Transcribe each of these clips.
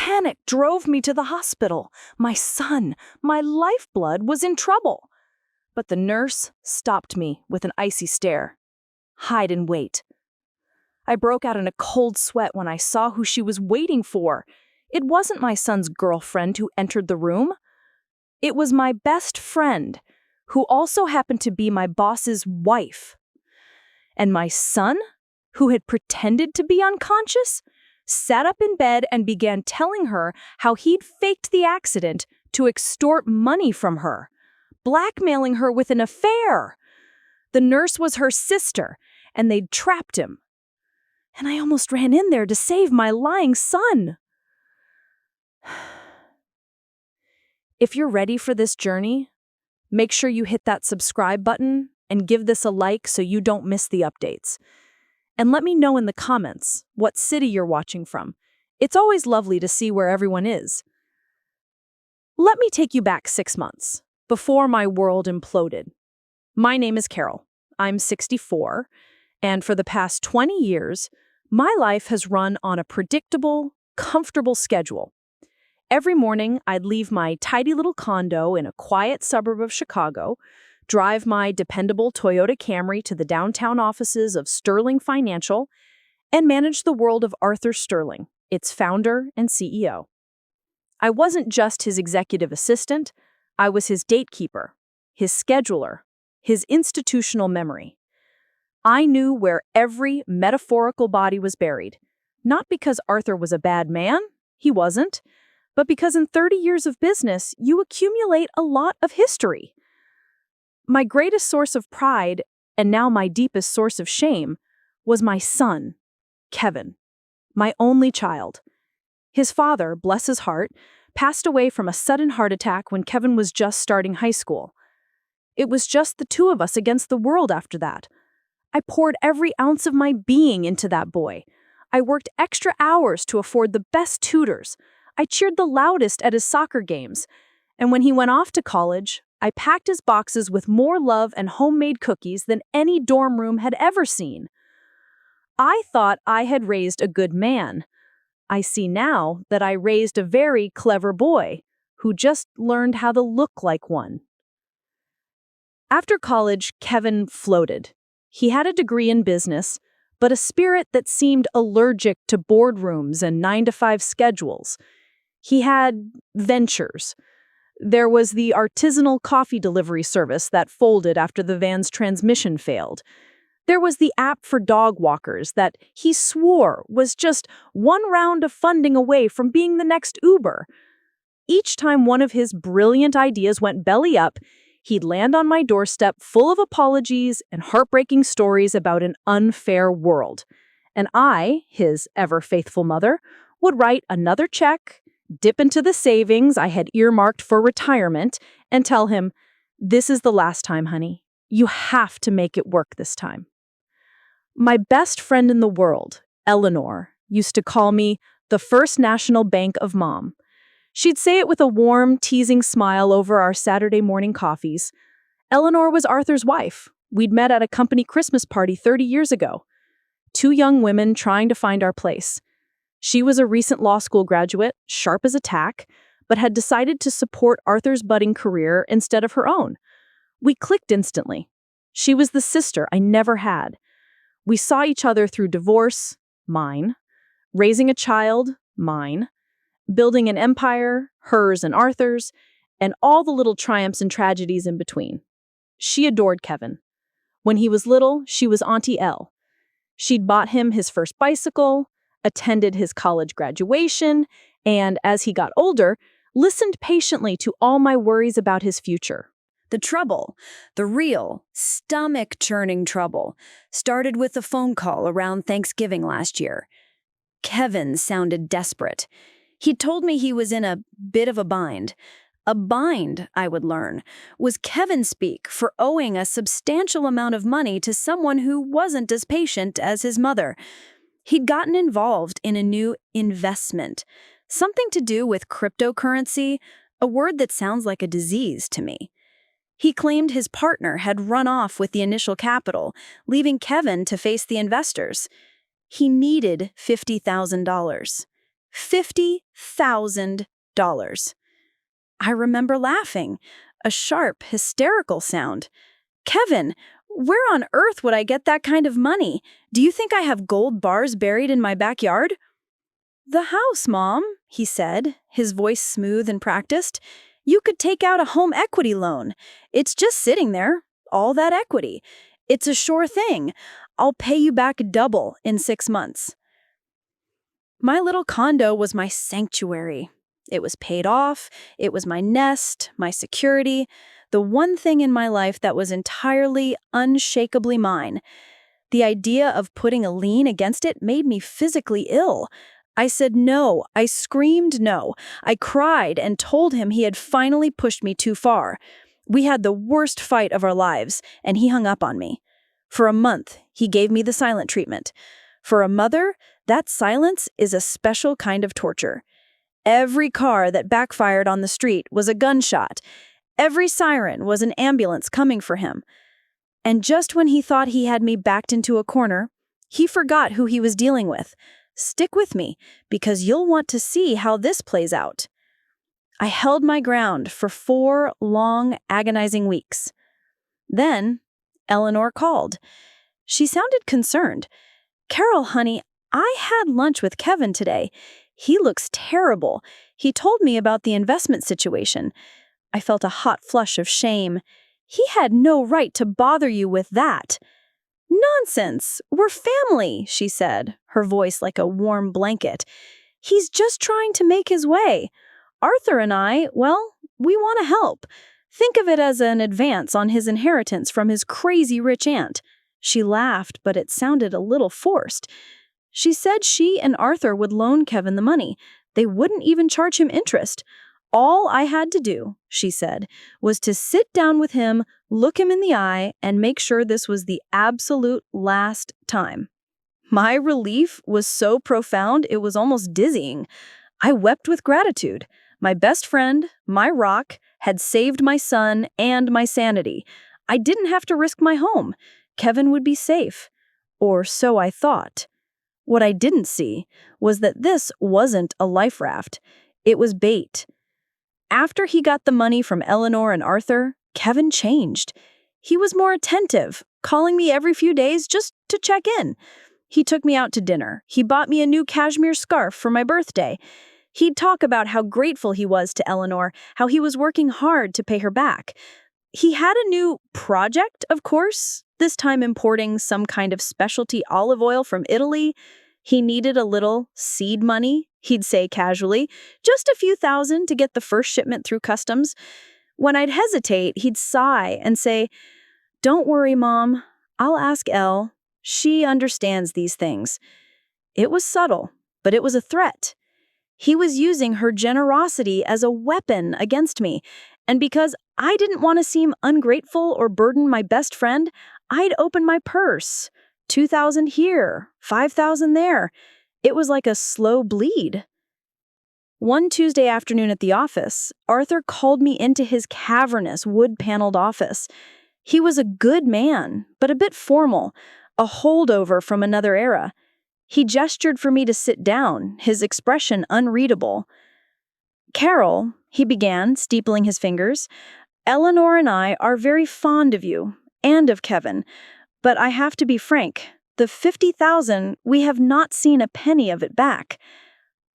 Panic drove me to the hospital. My son, my lifeblood, was in trouble. But the nurse stopped me with an icy stare. Hide and wait. I broke out in a cold sweat when I saw who she was waiting for. It wasn't my son's girlfriend who entered the room. It was my best friend, who also happened to be my boss's wife. And my son, who had pretended to be unconscious, sat up in bed and began telling her how he'd faked the accident to extort money from her, blackmailing her with an affair. The nurse was her sister, and they'd trapped him. And I almost ran in there to save my lying son. If you're ready for this journey, make sure you hit that subscribe button and give this a like so you don't miss the updates. And let me know in the comments what city you're watching from. It's always lovely to see where everyone is. Let me take you back 6 months, before my world imploded. My name is Carol. I'm 64, and for the past 20 years, my life has run on a predictable, comfortable schedule. Every morning, I'd leave my tidy little condo in a quiet suburb of Chicago, drive my dependable Toyota Camry to the downtown offices of Sterling Financial, and manage the world of Arthur Sterling, its founder and CEO. I wasn't just his executive assistant, I was his datekeeper, his scheduler, his institutional memory. I knew where every metaphorical body was buried, not because Arthur was a bad man, he wasn't, but because in 30 years of business, you accumulate a lot of history. My greatest source of pride, and now my deepest source of shame, was my son, Kevin, my only child. His father, bless his heart, passed away from a sudden heart attack when Kevin was just starting high school. It was just the two of us against the world after that. I poured every ounce of my being into that boy. I worked extra hours to afford the best tutors. I cheered the loudest at his soccer games. And when he went off to college, I packed his boxes with more love and homemade cookies than any dorm room had ever seen. I thought I had raised a good man. I see now that I raised a very clever boy who just learned how to look like one. After college, Kevin floated. He had a degree in business, but a spirit that seemed allergic to boardrooms and 9-to-5 schedules. He had ventures. There was the artisanal coffee delivery service that folded after the van's transmission failed. There was the app for dog walkers that he swore was just one round of funding away from being the next Uber. Each time one of his brilliant ideas went belly up, he'd land on my doorstep full of apologies and heartbreaking stories about an unfair world. And I, his ever-faithful mother, would write another check, dip into the savings I had earmarked for retirement, and tell him, "This is the last time, honey. You have to make it work this time." My best friend in the world, Eleanor, used to call me the First National Bank of Mom. She'd say it with a warm, teasing smile over our Saturday morning coffees. Eleanor was Arthur's wife. We'd met at a company Christmas party 30 years ago. 2 young women trying to find our place. She was a recent law school graduate, sharp as a tack, but had decided to support Arthur's budding career instead of her own. We clicked instantly. She was the sister I never had. We saw each other through divorce, mine, raising a child, mine, building an empire, hers and Arthur's, and all the little triumphs and tragedies in between. She adored Kevin. When he was little, she was Auntie Elle. She'd bought him his first bicycle, attended his college graduation, and as he got older, listened patiently to all my worries about his future. The trouble, the real, stomach-churning trouble, started with a phone call around Thanksgiving last year. Kevin sounded desperate. He told me he was in a bit of a bind. A bind, I would learn, was Kevin speak for owing a substantial amount of money to someone who wasn't as patient as his mother. He'd gotten involved in a new investment, something to do with cryptocurrency, a word that sounds like a disease to me. He claimed his partner had run off with the initial capital, leaving Kevin to face the investors. He needed $50,000. $50,000. I remember laughing, a sharp, hysterical sound. Kevin, where on earth would I get that kind of money? Do you think I have gold bars buried in my backyard? The house, Mom, he said, his voice smooth and practiced. You could take out a home equity loan. It's just sitting there, all that equity. It's a sure thing. I'll pay you back double in 6 months. My little condo was my sanctuary. It was paid off. It was my nest, my security, the one thing in my life that was entirely, unshakably mine. The idea of putting a lien against it made me physically ill. I said no. I screamed no. I cried and told him he had finally pushed me too far. We had the worst fight of our lives, and he hung up on me. For a month, he gave me the silent treatment. For a mother, that silence is a special kind of torture. Every car that backfired on the street was a gunshot. Every siren was an ambulance coming for him. And just when he thought he had me backed into a corner, he forgot who he was dealing with. Stick with me, because you'll want to see how this plays out. I held my ground for 4 long, agonizing weeks. Then, Eleanor called. She sounded concerned. Carol, honey, I had lunch with Kevin today. He looks terrible. He told me about the investment situation. I felt a hot flush of shame. He had no right to bother you with that. Nonsense. We're family, she said, her voice like a warm blanket. He's just trying to make his way. Arthur and I, well, we want to help. Think of it as an advance on his inheritance from his crazy rich aunt. She laughed, but it sounded a little forced. She said she and Arthur would loan Kevin the money. They wouldn't even charge him interest. All I had to do, she said, was to sit down with him, look him in the eye, and make sure this was the absolute last time. My relief was so profound it was almost dizzying. I wept with gratitude. My best friend, my rock, had saved my son and my sanity. I didn't have to risk my home. Kevin would be safe. Or so I thought. What I didn't see was that this wasn't a life raft. It was bait. After he got the money from Eleanor and Arthur, Kevin changed. He was more attentive, calling me every few days just to check in. He took me out to dinner. He bought me a new cashmere scarf for my birthday. He'd talk about how grateful he was to Eleanor, how he was working hard to pay her back. He had a new project, of course, this time importing some kind of specialty olive oil from Italy. He needed a little seed money, he'd say casually, just a few thousand to get the first shipment through customs. When I'd hesitate, he'd sigh and say, "Don't worry, Mom. I'll ask Elle. She understands these things." It was subtle, but it was a threat. He was using her generosity as a weapon against me, and because I didn't want to seem ungrateful or burden my best friend, I'd open my purse. 2,000 here, 5,000 there. It was like a slow bleed. One Tuesday afternoon at the office, Arthur called me into his cavernous, wood-paneled office. He was a good man, but a bit formal, a holdover from another era. He gestured for me to sit down, his expression unreadable. "Carol," he began, steepling his fingers, "Eleanor and I are very fond of you, and of Kevin. But I have to be frank, the 50,000, we have not seen a penny of it back."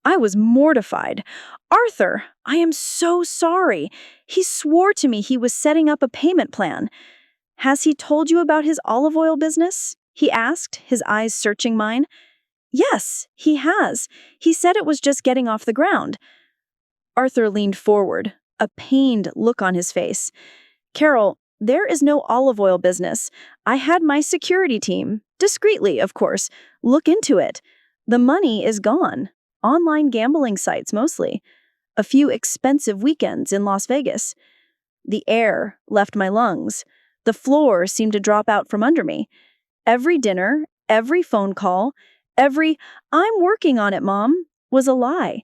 I was mortified. "Arthur, I am so sorry. He swore to me he was setting up a payment plan." "Has he told you about his olive oil business?" he asked, his eyes searching mine. "Yes, he has. He said it was just getting off the ground." Arthur leaned forward, a pained look on his face. "Carol, there is no olive oil business. I had my security team, discreetly, of course, look into it. The money is gone. Online gambling sites mostly. A few expensive weekends in Las Vegas. The air left my lungs. The floor seemed to drop out from under me. Every dinner, every phone call, every 'I'm working on it, Mom' was a lie.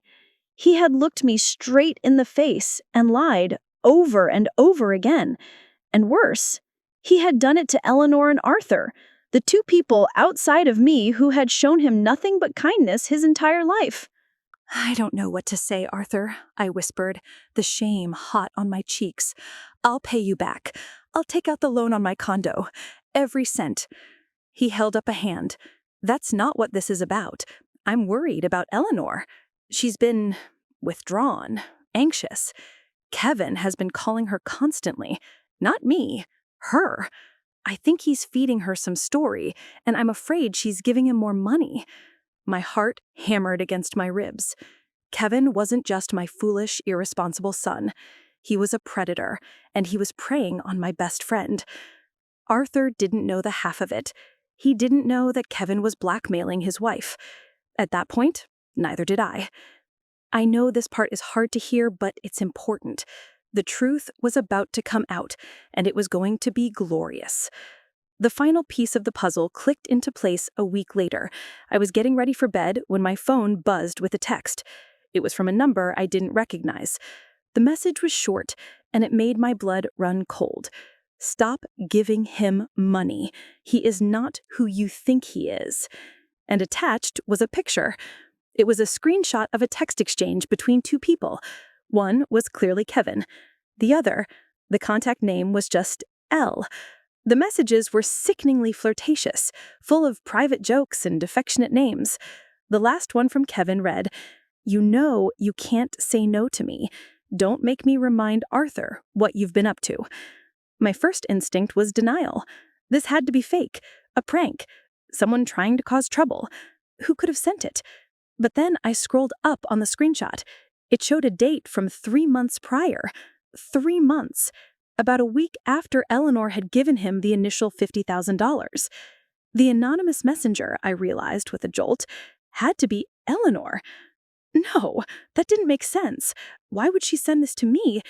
He had looked me straight in the face and lied over and over again. And worse, he had done it to Eleanor and Arthur, the two people outside of me who had shown him nothing but kindness his entire life. I don't know what to say, Arthur, I whispered, the shame hot on my cheeks. I'll pay you back. I'll take out the loan on my condo. Every cent. He held up a hand. That's not what this is about. I'm worried about Eleanor. She's been withdrawn, anxious. Kevin has been calling her constantly. Not me, her. I think he's feeding her some story, and I'm afraid she's giving him more money. My heart hammered against my ribs. Kevin wasn't just my foolish, irresponsible son. He was a predator, and he was preying on my best friend. Arthur didn't know the half of it. He didn't know that Kevin was blackmailing his wife. At that point, neither did I. I know this part is hard to hear, but it's important. The truth was about to come out, and it was going to be glorious. The final piece of the puzzle clicked into place a week later. I was getting ready for bed when my phone buzzed with a text. It was from a number I didn't recognize. The message was short, and it made my blood run cold. Stop giving him money. He is not who you think he is. And attached was a picture. It was a screenshot of a text exchange between two people. One was clearly Kevin. The other, the contact name was just L. The messages were sickeningly flirtatious, full of private jokes and affectionate names. The last one from Kevin read, "You know you can't say no to me. Don't make me remind Arthur what you've been up to." My first instinct was denial. This had to be fake, a prank, someone trying to cause trouble. Who could have sent it? But then I scrolled up on the screenshot. It showed a date from 3 months prior. 3 months. About a week after Eleanor had given him the initial $50,000. The anonymous messenger, I realized with a jolt, had to be Eleanor. No, that didn't make sense. Why would she send this to me?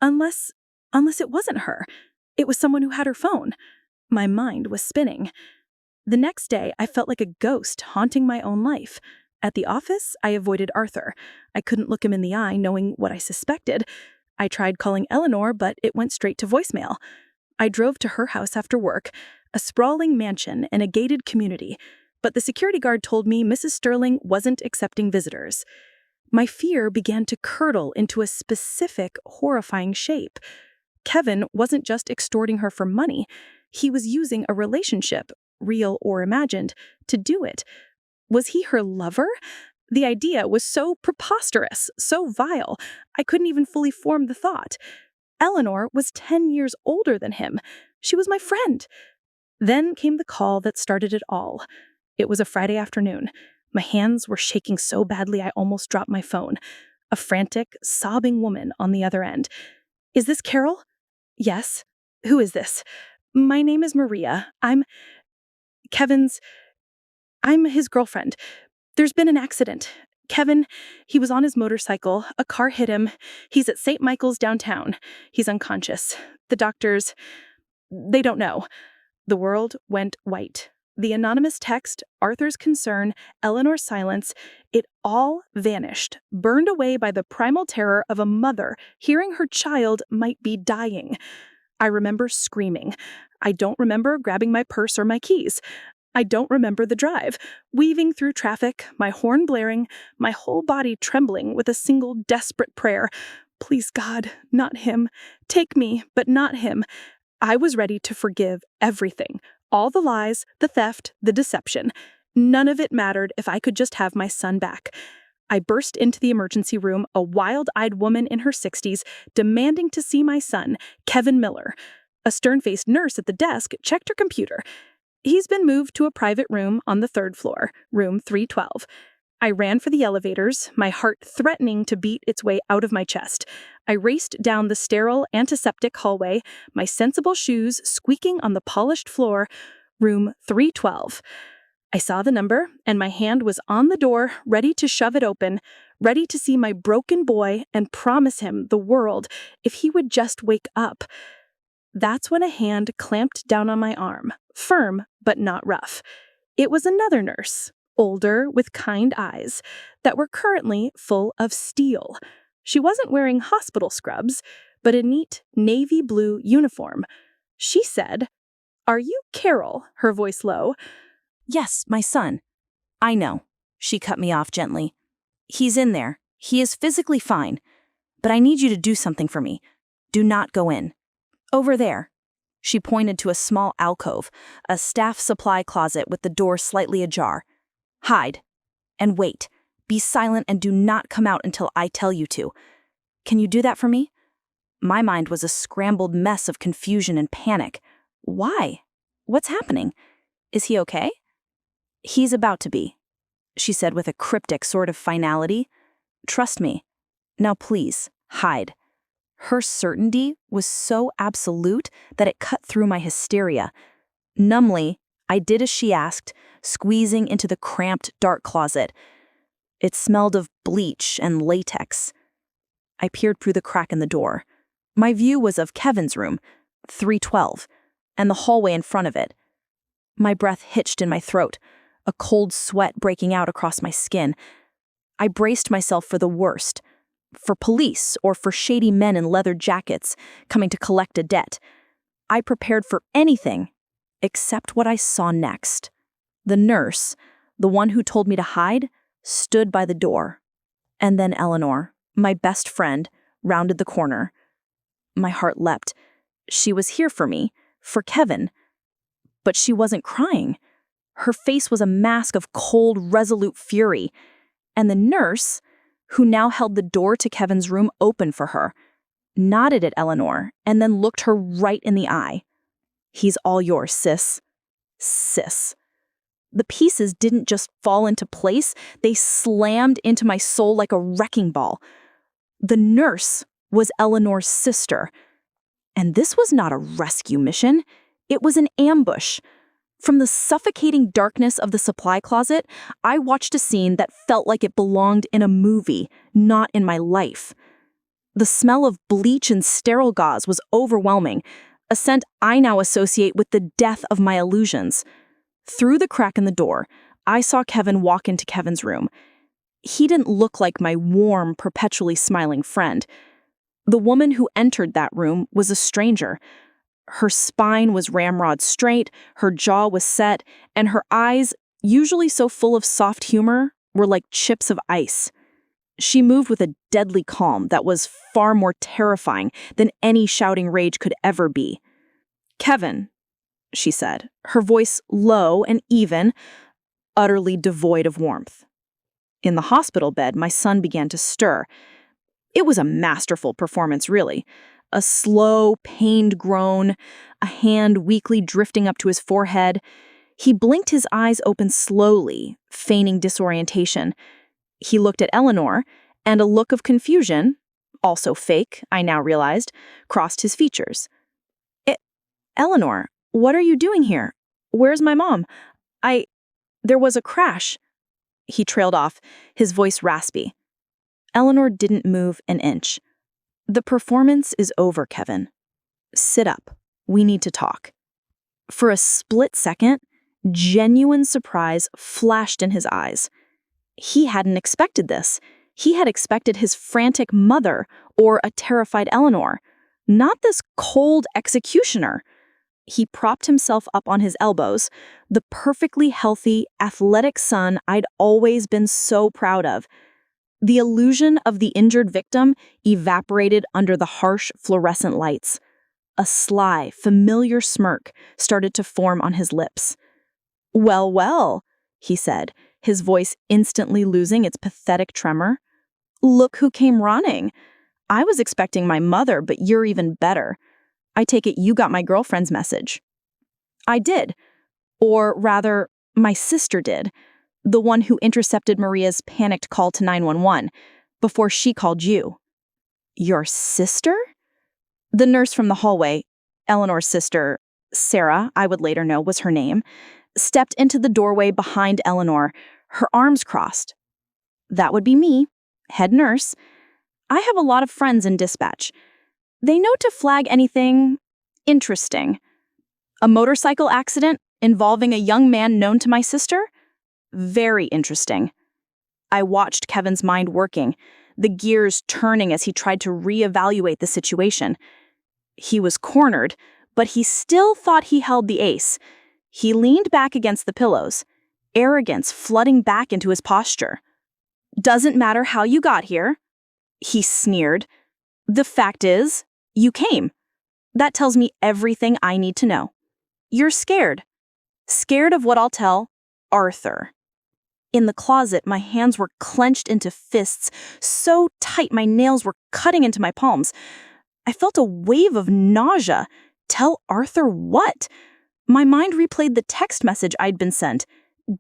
Unless it wasn't her. It was someone who had her phone. My mind was spinning. The next day, I felt like a ghost haunting my own life. At the office, I avoided Arthur. I couldn't look him in the eye, knowing what I suspected. I tried calling Eleanor, but it went straight to voicemail. I drove to her house after work, a sprawling mansion in a gated community, but the security guard told me Mrs. Sterling wasn't accepting visitors. My fear began to curdle into a specific, horrifying shape. Kevin wasn't just extorting her for money. He was using a relationship, real or imagined, to do it. Was he her lover? The idea was so preposterous, so vile, I couldn't even fully form the thought. Eleanor was 10 years older than him. She was my friend. Then came the call that started it all. It was a Friday afternoon. My hands were shaking so badly I almost dropped my phone. A frantic, sobbing woman on the other end. "Is this Carol?" "Yes." "Who is this?" "My name is Maria. I'm his girlfriend. There's been an accident. Kevin, he was on his motorcycle. A car hit him. He's at St. Michael's downtown. He's unconscious. The doctors, they don't know." The world went white. The anonymous text, Arthur's concern, Eleanor's silence, it all vanished, burned away by the primal terror of a mother hearing her child might be dying. I remember screaming. I don't remember grabbing my purse or my keys. I don't remember the drive, weaving through traffic, my horn blaring, my whole body trembling with a single desperate prayer. Please, God, not him. Take me, but not him. I was ready to forgive everything. All the lies, the theft, the deception. None of it mattered if I could just have my son back. I burst into the emergency room, a wild-eyed woman in her 60s, demanding to see my son, Kevin Miller. A stern-faced nurse at the desk checked her computer. "He's been moved to a private room on the 3rd floor, room 312. I ran for the elevators, my heart threatening to beat its way out of my chest. I raced down the sterile, antiseptic hallway, my sensible shoes squeaking on the polished floor, room 312. I saw the number, and my hand was on the door, ready to shove it open, ready to see my broken boy and promise him the world if he would just wake up. That's when a hand clamped down on my arm, firm but not rough. It was another nurse, older with kind eyes, that were currently full of steel. She wasn't wearing hospital scrubs, but a neat navy blue uniform. She said, "Are you Carol?" her voice low. "Yes, my son." "I know." She cut me off gently. He's in there. He is physically fine. But I need you to do something for me. Do not go in. Over there." She pointed to a small alcove, a staff supply closet with the door slightly ajar. "Hide. And wait. Be silent and do not come out until I tell you to. Can you do that for me?" My mind was a scrambled mess of confusion and panic. Why? What's happening? Is he okay? "He's about to be," she said with a cryptic sort of finality. "Trust me. Now please, hide." Her certainty was so absolute that it cut through my hysteria. Numbly, I did as she asked, squeezing into the cramped, dark closet. It smelled of bleach and latex. I peered through the crack in the door. My view was of Kevin's room, 312, and the hallway in front of it. My breath hitched in my throat, a cold sweat breaking out across my skin. I braced myself for the worst, for police or for shady men in leather jackets coming to collect a debt. I prepared for anything except what I saw next. The nurse, the one who told me to hide, stood by the door. And then Eleanor, my best friend, rounded the corner. My heart leapt. She was here for me, for Kevin. But she wasn't crying. Her face was a mask of cold, resolute fury. And the nurse, who now held the door to Kevin's room open for her, nodded at Eleanor and then looked her right in the eye. "He's all yours, sis." Sis. The pieces didn't just fall into place, they slammed into my soul like a wrecking ball. The nurse was Eleanor's sister. And this was not a rescue mission. It was an ambush. From the suffocating darkness of the supply closet, I watched a scene that felt like it belonged in a movie, not in my life. The smell of bleach and sterile gauze was overwhelming, a scent I now associate with the death of my illusions. Through the crack in the door, I saw Kevin walk into Kevin's room. He didn't look like my warm, perpetually smiling friend. The woman who entered that room was a stranger. Her spine was ramrod straight, her jaw was set, and her eyes, usually so full of soft humor, were like chips of ice. She moved with a deadly calm that was far more terrifying than any shouting rage could ever be. "Kevin," she said, her voice low and even, utterly devoid of warmth. In the hospital bed, my son began to stir. It was a masterful performance, really. A slow, pained groan, a hand weakly drifting up to his forehead. He blinked his eyes open slowly, feigning disorientation. He looked at Eleanor, and a look of confusion, also fake, I now realized, crossed his features. "Eleanor, what are you doing here? Where's my mom? There was a crash." He trailed off, his voice raspy. Eleanor didn't move an inch. "The performance is over, Kevin. Sit up. We need to talk." For a split second, genuine surprise flashed in his eyes. He hadn't expected this. He had expected his frantic mother or a terrified Eleanor, not this cold executioner. He propped himself up on his elbows, the perfectly healthy, athletic son I'd always been so proud of. The illusion of the injured victim evaporated under the harsh fluorescent lights. A sly, familiar smirk started to form on his lips. "Well, well," he said, his voice instantly losing its pathetic tremor. "Look who came running. I was expecting my mother, but you're even better. I take it you got my girlfriend's message." "I did. Or rather, my sister did. The one who intercepted Maria's panicked call to 911 before she called you." "Your sister?" The nurse from the hallway, Eleanor's sister, Sarah, I would later know was her name, stepped into the doorway behind Eleanor, her arms crossed. "That would be me, head nurse. I have a lot of friends in dispatch. They know to flag anything interesting. A motorcycle accident involving a young man known to my sister? Very interesting." I watched Kevin's mind working, the gears turning as he tried to reevaluate the situation. He was cornered, but he still thought he held the ace. He leaned back against the pillows, arrogance flooding back into his posture. Doesn't matter how you got here. He sneered. The fact is, you came. That tells me everything I need to know. You're scared. Scared of what I'll tell Arthur. In the closet, my hands were clenched into fists, so tight my nails were cutting into my palms. I felt a wave of nausea. Tell Arthur what? My mind replayed the text message I'd been sent.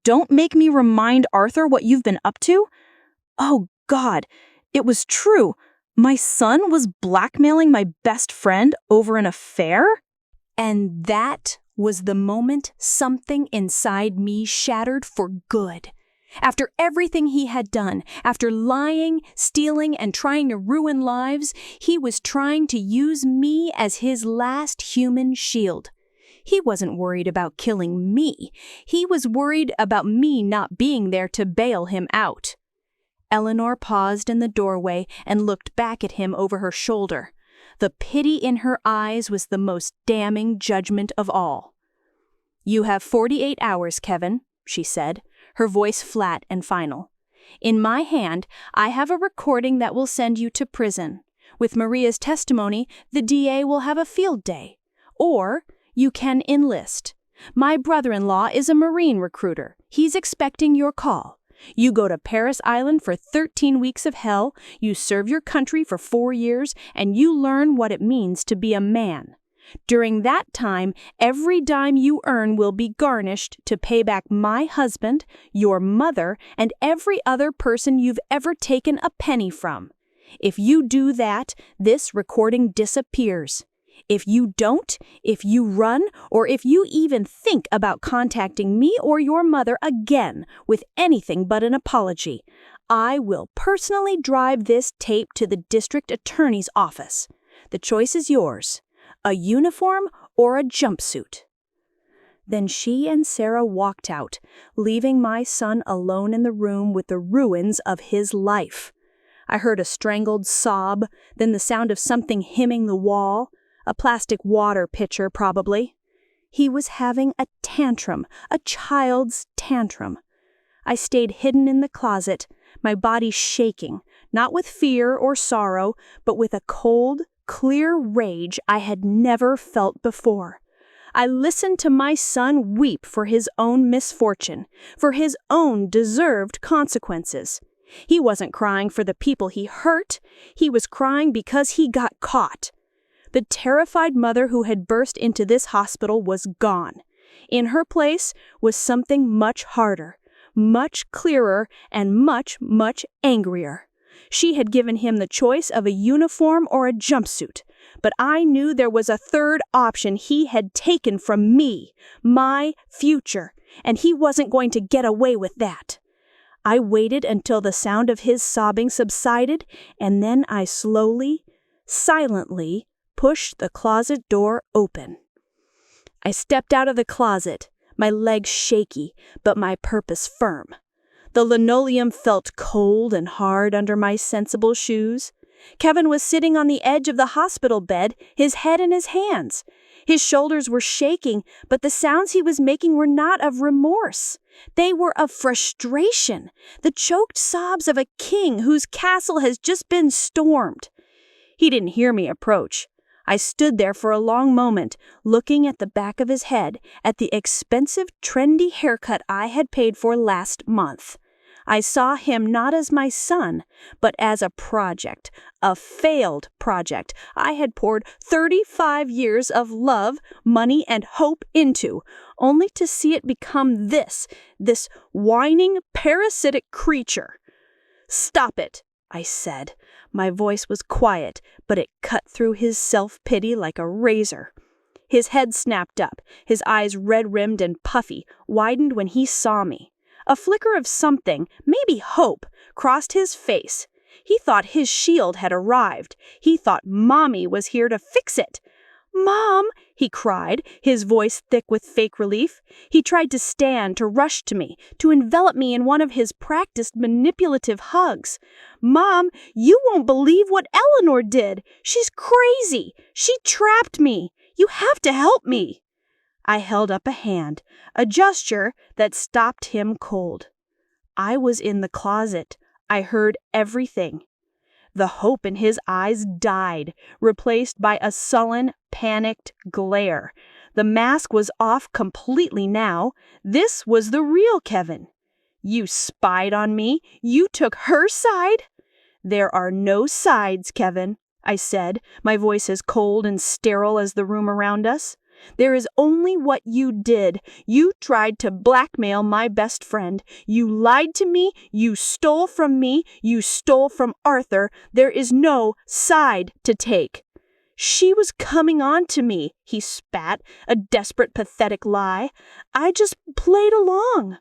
Don't make me remind Arthur what you've been up to? Oh, God, it was true. My son was blackmailing my best friend over an affair? And that was the moment something inside me shattered for good. After everything he had done, after lying, stealing, and trying to ruin lives, he was trying to use me as his last human shield. He wasn't worried about killing me. He was worried about me not being there to bail him out. Eleanor paused in the doorway and looked back at him over her shoulder. The pity in her eyes was the most damning judgment of all. "You have 48 hours, Kevin," she said, her voice flat and final. "In my hand, I have a recording that will send you to prison. With Maria's testimony, the DA will have a field day. Or you can enlist. My brother-in-law is a Marine recruiter. He's expecting your call. You go to Paris Island for 13 weeks of hell, you serve your country for 4 years, and you learn what it means to be a man. During that time, every dime you earn will be garnished to pay back my husband, your mother, and every other person you've ever taken a penny from. If you do that, this recording disappears. If you don't, if you run, or if you even think about contacting me or your mother again with anything but an apology, I will personally drive this tape to the district attorney's office. The choice is yours. A uniform or a jumpsuit." Then she and Sarah walked out, leaving my son alone in the room with the ruins of his life. I heard a strangled sob, then the sound of something hemming the wall, a plastic water pitcher probably. He was having a tantrum, a child's tantrum. I stayed hidden in the closet, my body shaking, not with fear or sorrow, but with a cold, clear rage I had never felt before. I listened to my son weep for his own misfortune, for his own deserved consequences. He wasn't crying for the people he hurt, he was crying because he got caught. The terrified mother who had burst into this hospital was gone. In her place was something much harder, much clearer, and much, much angrier. She had given him the choice of a uniform or a jumpsuit, but I knew there was a third option he had taken from me, my future, and he wasn't going to get away with that. I waited until the sound of his sobbing subsided, and then I slowly, silently, pushed the closet door open. I stepped out of the closet, my legs shaky, but my purpose firm. The linoleum felt cold and hard under my sensible shoes. Kevin was sitting on the edge of the hospital bed, his head in his hands. His shoulders were shaking, but the sounds he was making were not of remorse. They were of frustration, the choked sobs of a king whose castle has just been stormed. He didn't hear me approach. I stood there for a long moment, looking at the back of his head, at the expensive, trendy haircut I had paid for last month. I saw him not as my son, but as a project, a failed project I had poured 35 years of love, money, and hope into, only to see it become this whining, parasitic creature. "Stop it," I said. My voice was quiet, but it cut through his self-pity like a razor. His head snapped up, his eyes red-rimmed and puffy, widened when he saw me. A flicker of something, maybe hope, crossed his face. He thought his shield had arrived. He thought Mommy was here to fix it. "Mom!" he cried, his voice thick with fake relief. He tried to stand, to rush to me, to envelop me in one of his practiced manipulative hugs. "Mom, you won't believe what Eleanor did. She's crazy. She trapped me. You have to help me." I held up a hand, a gesture that stopped him cold. I was in the closet, I heard everything. The hope in his eyes died, replaced by a sullen, panicked glare. The mask was off completely now. This was the real Kevin. You spied on me. You took her side. There are no sides, Kevin, I said, my voice as cold and sterile as the room around us. There is only what you did. You tried to blackmail my best friend. You lied to me. You stole from me. You stole from Arthur. There is no side to take. She was coming on to me, he spat, a desperate, pathetic lie. I just played along.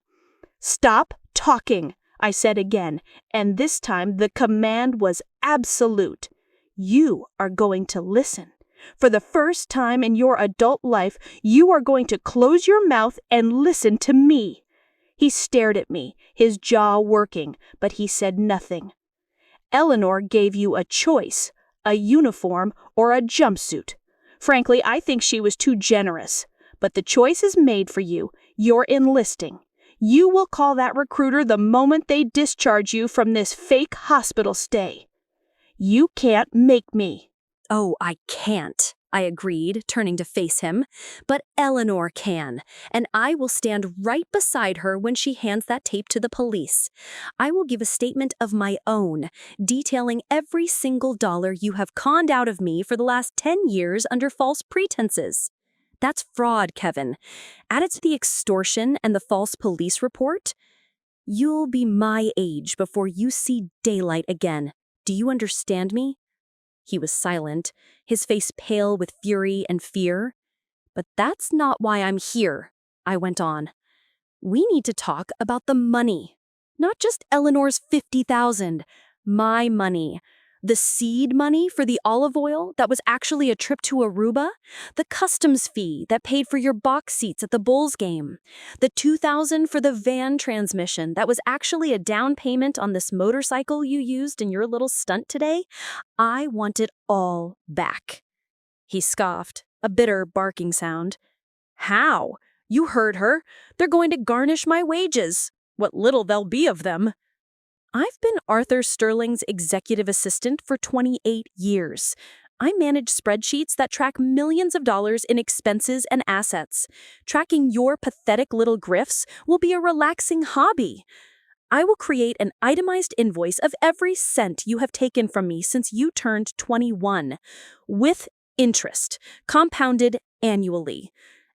Stop talking, I said again, and this time the command was absolute. You are going to listen. For the first time in your adult life, you are going to close your mouth and listen to me. He stared at me, his jaw working, but he said nothing. Eleanor gave you a choice, a uniform or a jumpsuit. Frankly, I think she was too generous. But the choice is made for you. You're enlisting. You will call that recruiter the moment they discharge you from this fake hospital stay. You can't make me. Oh, I can't, I agreed, turning to face him. But Eleanor can, and I will stand right beside her when she hands that tape to the police. I will give a statement of my own, detailing every single dollar you have conned out of me for the last 10 years under false pretenses. That's fraud, Kevin. Add it to the extortion and the false police report. You'll be my age before you see daylight again. Do you understand me? He was silent, his face pale with fury and fear. But that's not why I'm here, I went on. We need to talk about the money. Not just Eleanor's $50,000, my money. The seed money for the olive oil that was actually a trip to Aruba, the customs fee that paid for your box seats at the Bulls game, the $2,000 for the van transmission that was actually a down payment on this motorcycle you used in your little stunt today. I want it all back. He scoffed, a bitter barking sound. How? You heard her. They're going to garnish my wages. What little there'll be of them. I've been Arthur Sterling's executive assistant for 28 years. I manage spreadsheets that track millions of dollars in expenses and assets. Tracking your pathetic little grifts will be a relaxing hobby. I will create an itemized invoice of every cent you have taken from me since you turned 21, with interest, compounded annually.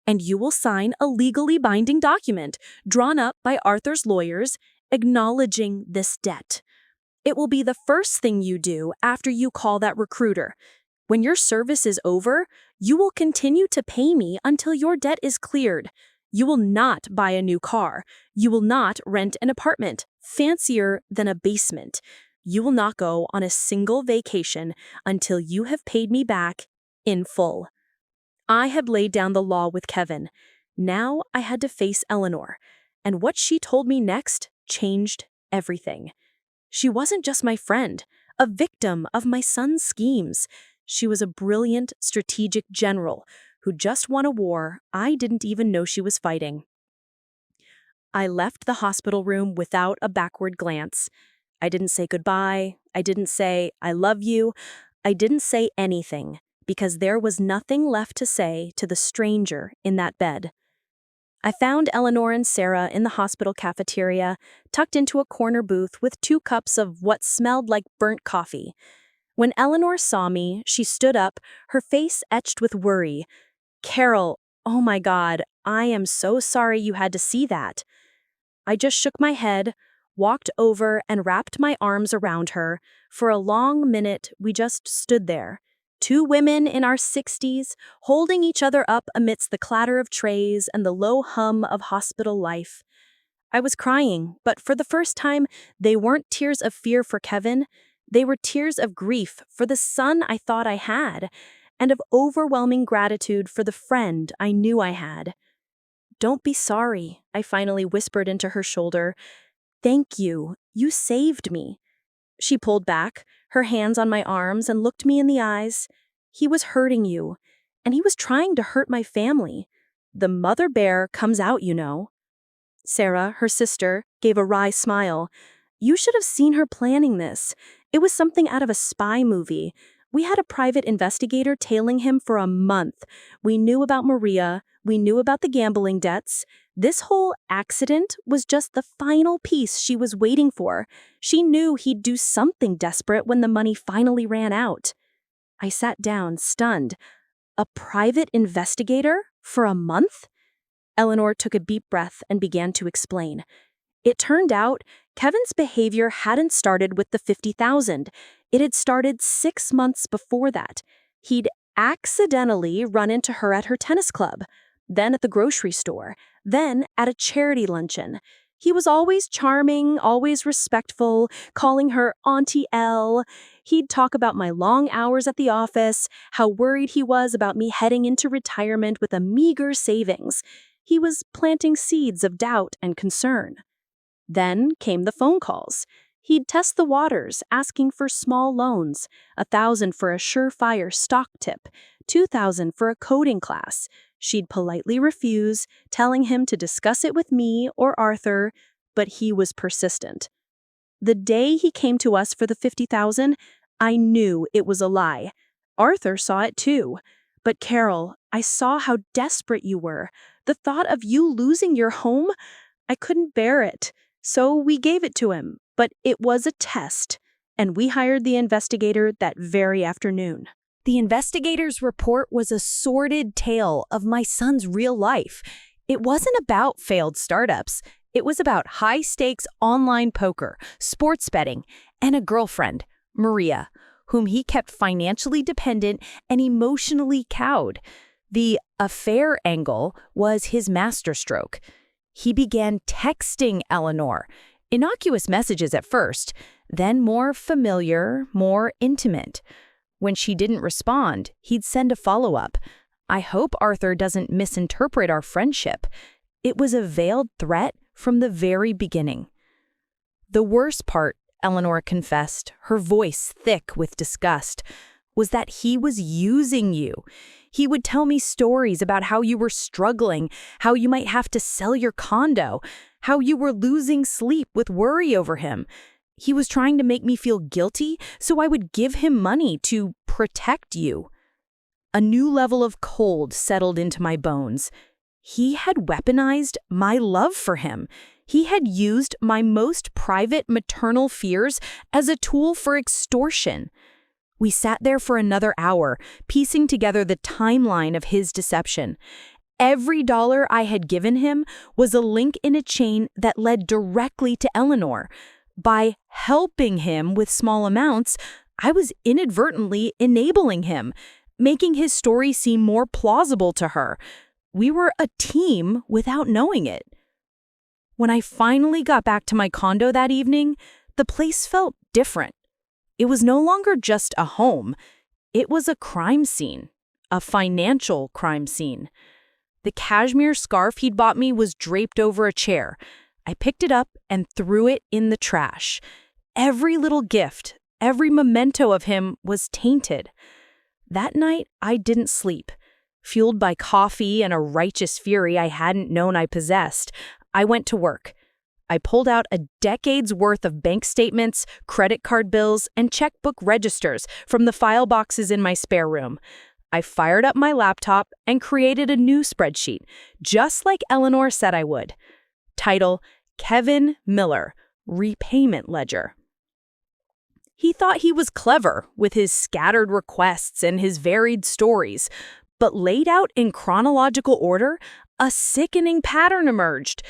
And you will sign a legally binding document drawn up by Arthur's lawyers acknowledging this debt. It will be the first thing you do after you call that recruiter. When your service is over, you will continue to pay me until your debt is cleared. You will not buy a new car. You will not rent an apartment, fancier than a basement. You will not go on a single vacation until you have paid me back in full. I had laid down the law with Kevin. Now I had to face Eleanor. And what she told me next changed everything. She wasn't just my friend, a victim of my son's schemes. She was a brilliant, strategic general who just won a war I didn't even know she was fighting. I left the hospital room without a backward glance. I didn't say goodbye. I didn't say, I love you. I didn't say anything because there was nothing left to say to the stranger in that bed. I found Eleanor and Sarah in the hospital cafeteria, tucked into a corner booth with 2 cups of what smelled like burnt coffee. When Eleanor saw me, she stood up, her face etched with worry. Carol, oh my God, I am so sorry you had to see that. I just shook my head, walked over and wrapped my arms around her. For a long minute, we just stood there. 2 women in our 60s, holding each other up amidst the clatter of trays and the low hum of hospital life. I was crying, but for the first time, they weren't tears of fear for Kevin. They were tears of grief for the son I thought I had, and of overwhelming gratitude for the friend I knew I had. Don't be sorry, I finally whispered into her shoulder. Thank you. You saved me. She pulled back, her hands on my arms, and looked me in the eyes. He was hurting you, and he was trying to hurt my family. The mother bear comes out, you know. Sarah, her sister, gave a wry smile. You should have seen her planning this. It was something out of a spy movie. We had a private investigator tailing him for a month. We knew about Maria. We knew about the gambling debts. This whole accident was just the final piece she was waiting for. She knew he'd do something desperate when the money finally ran out. I sat down, stunned. A private investigator? For a month? Eleanor took a deep breath and began to explain. It turned out Kevin's behavior hadn't started with the $50,000. It had started 6 months before that. He'd accidentally run into her at her tennis club, then at the grocery store, then at a charity luncheon. He was always charming, always respectful, calling her Auntie Elle. He'd talk about my long hours at the office, how worried he was about me heading into retirement with a meager savings. He was planting seeds of doubt and concern. Then came the phone calls. He'd test the waters, asking for small loans, $1,000 for a surefire stock tip, $2,000 for a coding class. She'd politely refuse, telling him to discuss it with me or Arthur, but he was persistent. The day he came to us for the $50,000, I knew it was a lie. Arthur saw it too. But Carol, I saw how desperate you were. The thought of you losing your home, I couldn't bear it. So we gave it to him, but it was a test, and we hired the investigator that very afternoon. The investigator's report was a sordid tale of my son's real life. It wasn't about failed startups. It was about high-stakes online poker, sports betting, and a girlfriend, Maria, whom he kept financially dependent and emotionally cowed. The affair angle was his masterstroke. He began texting Eleanor, innocuous messages at first, then more familiar, more intimate. When she didn't respond, he'd send a follow-up. I hope Arthur doesn't misinterpret our friendship. It was a veiled threat from the very beginning. The worst part, Eleanor confessed, her voice thick with disgust, was that he was using you. He would tell me stories about how you were struggling, how you might have to sell your condo, how you were losing sleep with worry over him. He was trying to make me feel guilty, so I would give him money to protect you. A new level of cold settled into my bones. He had weaponized my love for him. He had used my most private maternal fears as a tool for extortion. We sat there for another hour, piecing together the timeline of his deception. Every dollar I had given him was a link in a chain that led directly to Eleanor. By helping him with small amounts, I was inadvertently enabling him, making his story seem more plausible to her. We were a team without knowing it. When I finally got back to my condo that evening, the place felt different. It was no longer just a home. It was a crime scene, a financial crime scene. The cashmere scarf he'd bought me was draped over a chair. I picked it up and threw it in the trash. Every little gift, every memento of him was tainted. That night, I didn't sleep. Fueled by coffee and a righteous fury I hadn't known I possessed, I went to work. I pulled out a decade's worth of bank statements, credit card bills, and checkbook registers from the file boxes in my spare room. I fired up my laptop and created a new spreadsheet, just like Eleanor said I would. Title, Kevin Miller, Repayment Ledger. He thought he was clever with his scattered requests and his varied stories, but laid out in chronological order, a sickening pattern emerged.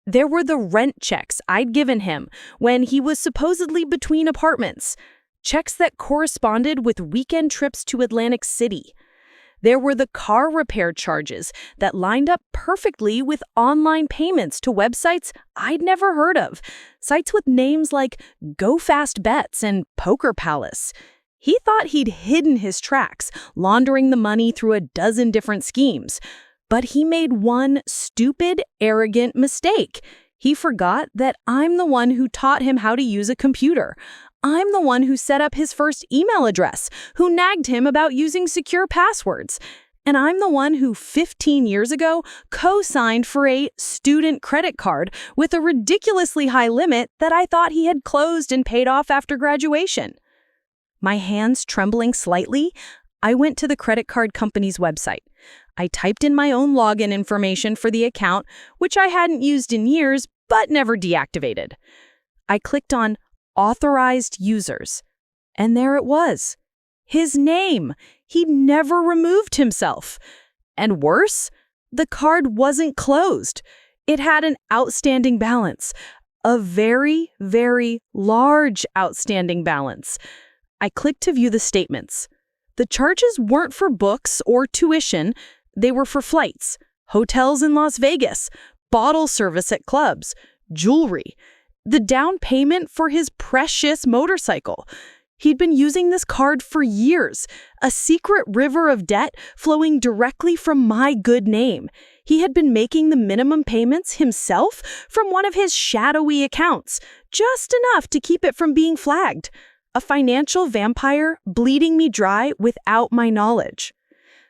There were the rent checks I'd given him when he was supposedly between apartments, checks that corresponded with weekend trips to Atlantic City. There were the car repair charges that lined up perfectly with online payments to websites I'd never heard of, sites with names like Go Fast Bets and Poker Palace. He thought he'd hidden his tracks, laundering the money through a dozen different schemes. But he made one stupid, arrogant mistake. He forgot that I'm the one who taught him how to use a computer. I'm the one who set up his first email address, who nagged him about using secure passwords. And I'm the one who 15 years ago co-signed for a student credit card with a ridiculously high limit that I thought he had closed and paid off after graduation. My hands trembling slightly, I went to the credit card company's website. I typed in my own login information for the account, which I hadn't used in years but never deactivated. I clicked on Authorized Users, and there it was. His name. He'd never removed himself. And worse, the card wasn't closed. It had an outstanding balance. A very, very large outstanding balance. I clicked to view the statements. The charges weren't for books or tuition. They were for flights, hotels in Las Vegas, bottle service at clubs, jewelry, the down payment for his precious motorcycle. He'd been using this card for years, a secret river of debt flowing directly from my good name. He had been making the minimum payments himself from one of his shadowy accounts, just enough to keep it from being flagged. A financial vampire bleeding me dry without my knowledge.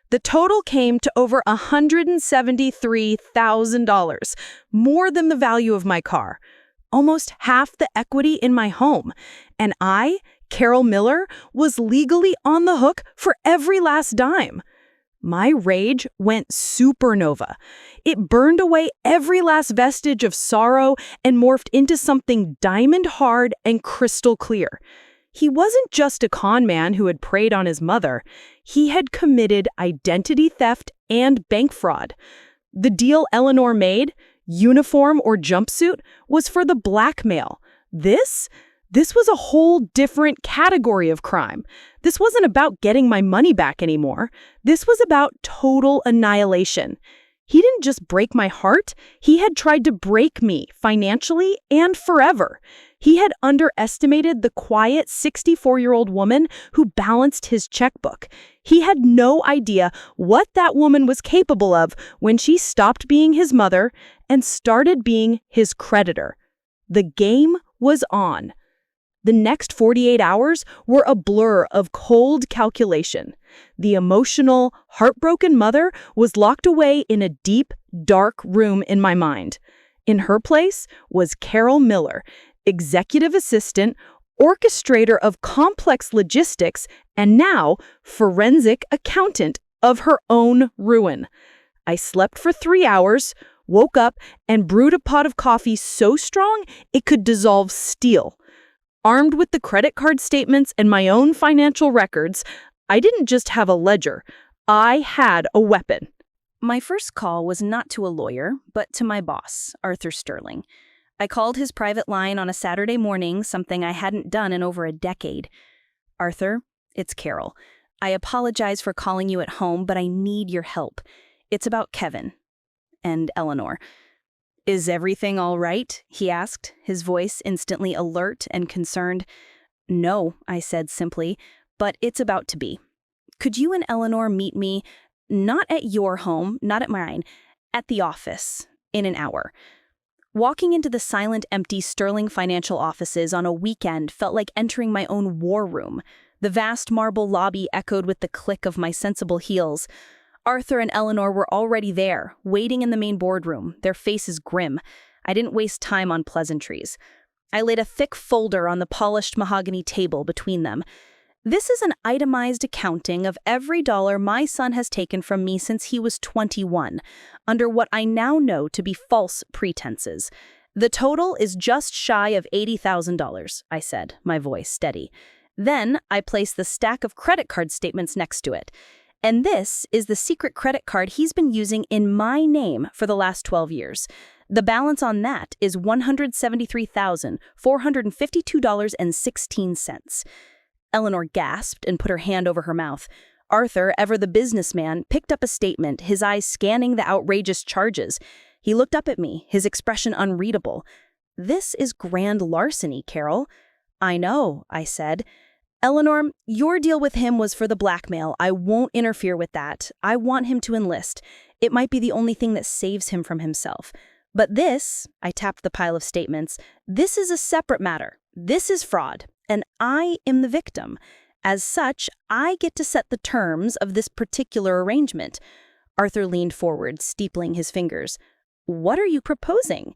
The total came to over $173,000, more than the value of my car, almost half the equity in my home, and I, Carol Miller, was legally on the hook for every last dime. My rage went supernova. It burned away every last vestige of sorrow and morphed into something diamond hard and crystal clear. He wasn't just a con man who had preyed on his mother. He had committed identity theft and bank fraud. The deal Eleanor made, uniform or jumpsuit, was for the blackmail. This was a whole different category of crime. This wasn't about getting my money back anymore. This was about total annihilation. He didn't just break my heart, he had tried to break me financially and forever. He had underestimated the quiet 64-year-old woman who balanced his checkbook. He had no idea what that woman was capable of when she stopped being his mother and started being his creditor. The game was on. The next 48 hours were a blur of cold calculation. The emotional, heartbroken mother was locked away in a deep, dark room in my mind. In her place was Carol Miller, executive assistant, orchestrator of complex logistics, and now forensic accountant of her own ruin. I slept for 3 hours, woke up, and brewed a pot of coffee so strong it could dissolve steel. Armed with the credit card statements and my own financial records, I didn't just have a ledger, I had a weapon. My first call was not to a lawyer, but to my boss, Arthur Sterling. I called his private line on a Saturday morning, something I hadn't done in over a decade. Arthur, it's Carol. I apologize for calling you at home, but I need your help. It's about Kevin and Eleanor. Is everything all right? He asked, his voice instantly alert and concerned. No, I said simply, but it's about to be. Could you and Eleanor meet me, not at your home, not at mine, at the office, in an hour? Walking into the silent, empty Sterling Financial offices on a weekend felt like entering my own war room. The vast marble lobby echoed with the click of my sensible heels. Arthur and Eleanor were already there, waiting in the main boardroom, their faces grim. I didn't waste time on pleasantries. I laid a thick folder on the polished mahogany table between them. This is an itemized accounting of every dollar my son has taken from me since he was 21, under what I now know to be false pretenses. The total is just shy of $80,000, I said, my voice steady. Then I placed the stack of credit card statements next to it. And this is the secret credit card he's been using in my name for the last 12 years. The balance on that is $173,452.16. Eleanor gasped and put her hand over her mouth. Arthur, ever the businessman, picked up a statement, his eyes scanning the outrageous charges. He looked up at me, his expression unreadable. This is grand larceny, Carol. I know, I said. Eleanor, your deal with him was for the blackmail. I won't interfere with that. I want him to enlist. It might be the only thing that saves him from himself. But this, I tapped the pile of statements, this is a separate matter. This is fraud, and I am the victim. As such, I get to set the terms of this particular arrangement. Arthur leaned forward, steepling his fingers. What are you proposing?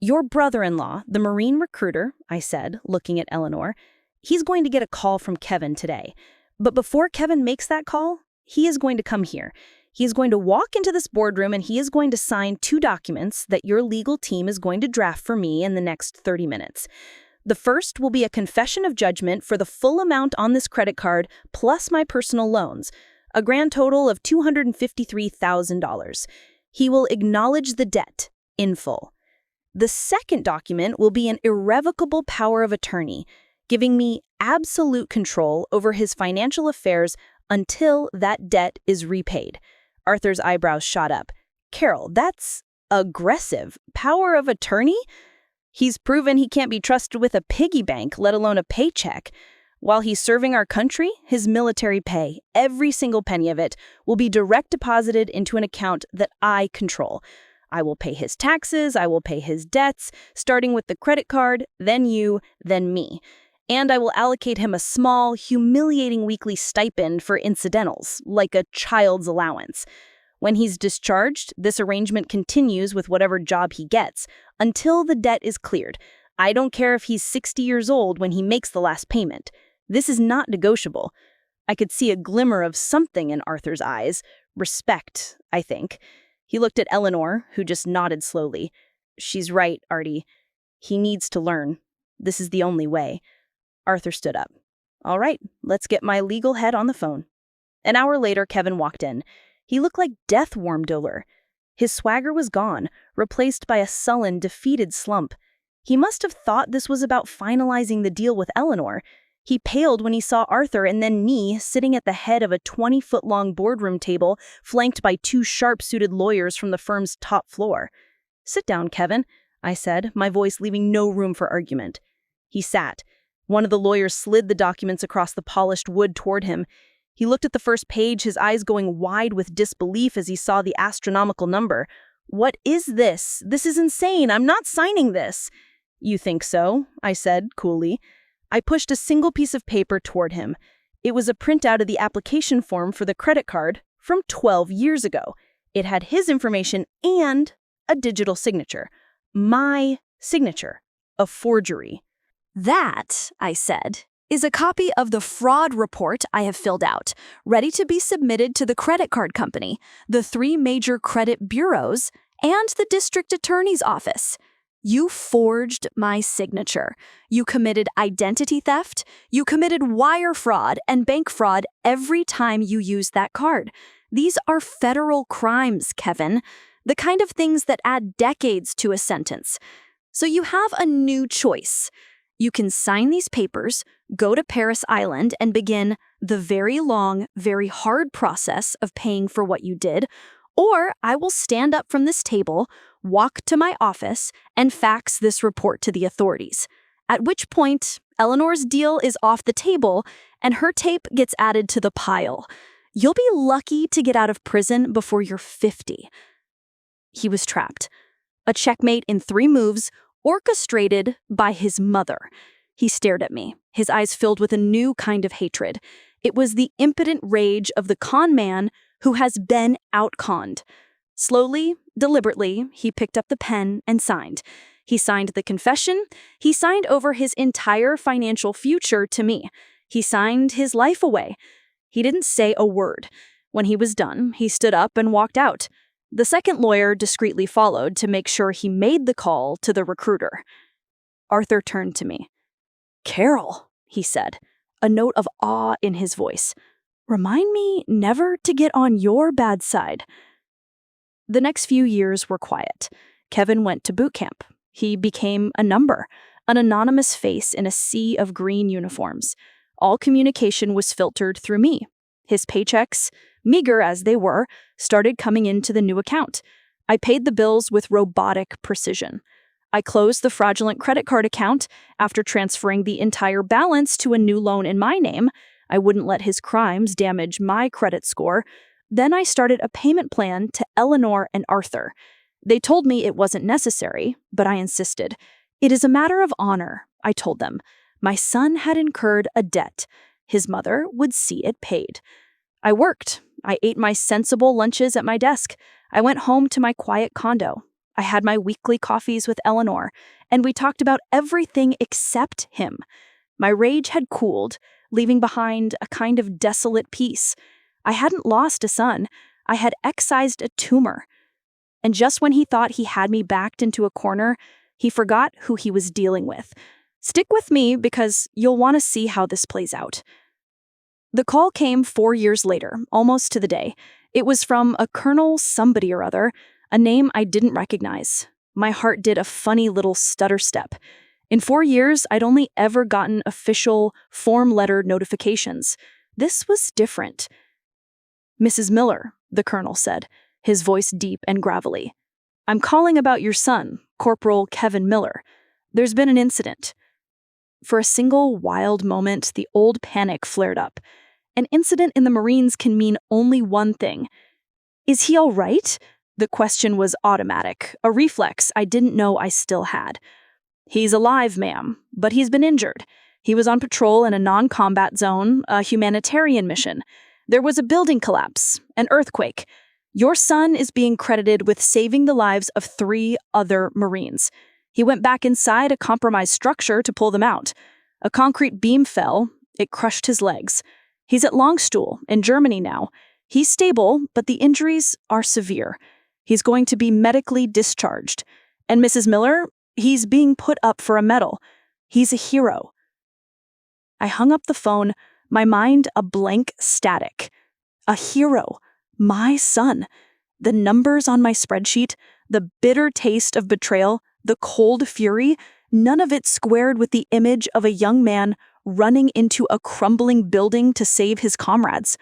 Your brother-in-law, the Marine recruiter, I said, looking at Eleanor. He's going to get a call from Kevin today. But before Kevin makes that call, he is going to come here. He is going to walk into this boardroom and he is going to sign 2 documents that your legal team is going to draft for me in the next 30 minutes. The first will be a confession of judgment for the full amount on this credit card plus my personal loans, a grand total of $253,000. He will acknowledge the debt in full. The second document will be an irrevocable power of attorney, giving me absolute control over his financial affairs until that debt is repaid. Arthur's eyebrows shot up. Carol, that's aggressive. Power of attorney? He's proven he can't be trusted with a piggy bank, let alone a paycheck. While he's serving our country, his military pay, every single penny of it, will be direct deposited into an account that I control. I will pay his taxes, I will pay his debts, starting with the credit card, then you, then me. And I will allocate him a small, humiliating weekly stipend for incidentals, like a child's allowance. When he's discharged, this arrangement continues with whatever job he gets, until the debt is cleared. I don't care if he's 60 years old when he makes the last payment. This is not negotiable. I could see a glimmer of something in Arthur's eyes. Respect, I think. He looked at Eleanor, who just nodded slowly. She's right, Artie. He needs to learn. This is the only way. Arthur stood up. All right, let's get my legal head on the phone. An hour later, Kevin walked in. He looked like death warmed over. His swagger was gone, replaced by a sullen, defeated slump. He must have thought this was about finalizing the deal with Eleanor. He paled when he saw Arthur and then me sitting at the head of a 20-foot-long boardroom table flanked by 2 sharp-suited lawyers from the firm's top floor. Sit down, Kevin, I said, my voice leaving no room for argument. He sat. One of the lawyers slid the documents across the polished wood toward him. He looked at the first page, his eyes going wide with disbelief as he saw the astronomical number. What is this? This is insane. I'm not signing this. You think so? I said, coolly. I pushed a single piece of paper toward him. It was a printout of the application form for the credit card from 12 years ago. It had his information and a digital signature. My signature. A forgery. That, I said, is a copy of the fraud report I have filled out, ready to be submitted to the credit card company, the 3 major credit bureaus, and the district attorney's office. You forged my signature. You committed identity theft. You committed wire fraud and bank fraud every time you used that card. These are federal crimes, Kevin, the kind of things that add decades to a sentence. So you have a new choice. You can sign these papers, go to Paris Island, and begin the very long, very hard process of paying for what you did, or I will stand up from this table, walk to my office, and fax this report to the authorities. At which point, Eleanor's deal is off the table, and her tape gets added to the pile. You'll be lucky to get out of prison before you're 50. He was trapped. A checkmate in 3 moves, orchestrated by his mother. He stared at me, his eyes filled with a new kind of hatred. It was the impotent rage of the con man who has been outconned. Slowly, deliberately, he picked up the pen and signed. He signed the confession. He signed over his entire financial future to me. He signed his life away. He didn't say a word. When he was done, he stood up and walked out. The second lawyer discreetly followed to make sure he made the call to the recruiter. Arthur turned to me. "Carol," he said, a note of awe in his voice. "Remind me never to get on your bad side." The next few years were quiet. Kevin went to boot camp. He became a number, an anonymous face in a sea of green uniforms. All communication was filtered through me. His paychecks, meager as they were, started coming into the new account. I paid the bills with robotic precision. I closed the fraudulent credit card account after transferring the entire balance to a new loan in my name. I wouldn't let his crimes damage my credit score. Then I started a payment plan to Eleanor and Arthur. They told me it wasn't necessary, but I insisted. "It is a matter of honor," I told them. My son had incurred a debt. his mother would see it paid. I worked. I ate my sensible lunches at my desk. I went home to my quiet condo. I had my weekly coffees with Eleanor, and we talked about everything except him. My rage had cooled, leaving behind a kind of desolate peace. I hadn't lost a son. I had excised a tumor. And just when he thought he had me backed into a corner, he forgot who he was dealing with. Stick with me because you'll want to see how this plays out. The call came 4 years later, almost to the day. It was from a Colonel somebody or other, a name I didn't recognize. My heart did a funny little stutter step. In 4 years, I'd only ever gotten official form letter notifications. This was different. "Mrs. Miller," the Colonel said, his voice deep and gravelly. "I'm calling about your son, Corporal Kevin Miller. There's been an incident." For a single wild moment, the old panic flared up. An incident in the Marines can mean only one thing. Is he all right? The question was automatic, a reflex I didn't know I still had. "He's alive, ma'am, but he's been injured. He was on patrol in a non-combat zone, a humanitarian mission. There was a building collapse, an earthquake. Your son is being credited with saving the lives of 3 other Marines. He went back inside a compromised structure to pull them out. A concrete beam fell. It crushed his legs. He's at Longstuhl in Germany now. He's stable, but the injuries are severe. He's going to be medically discharged. And Mrs. Miller, he's being put up for a medal. He's a hero." I hung up the phone, my mind a blank static. A hero. My son. The numbers on my spreadsheet, the bitter taste of betrayal, the cold fury, none of it squared with the image of a young man running into a crumbling building to save his comrades.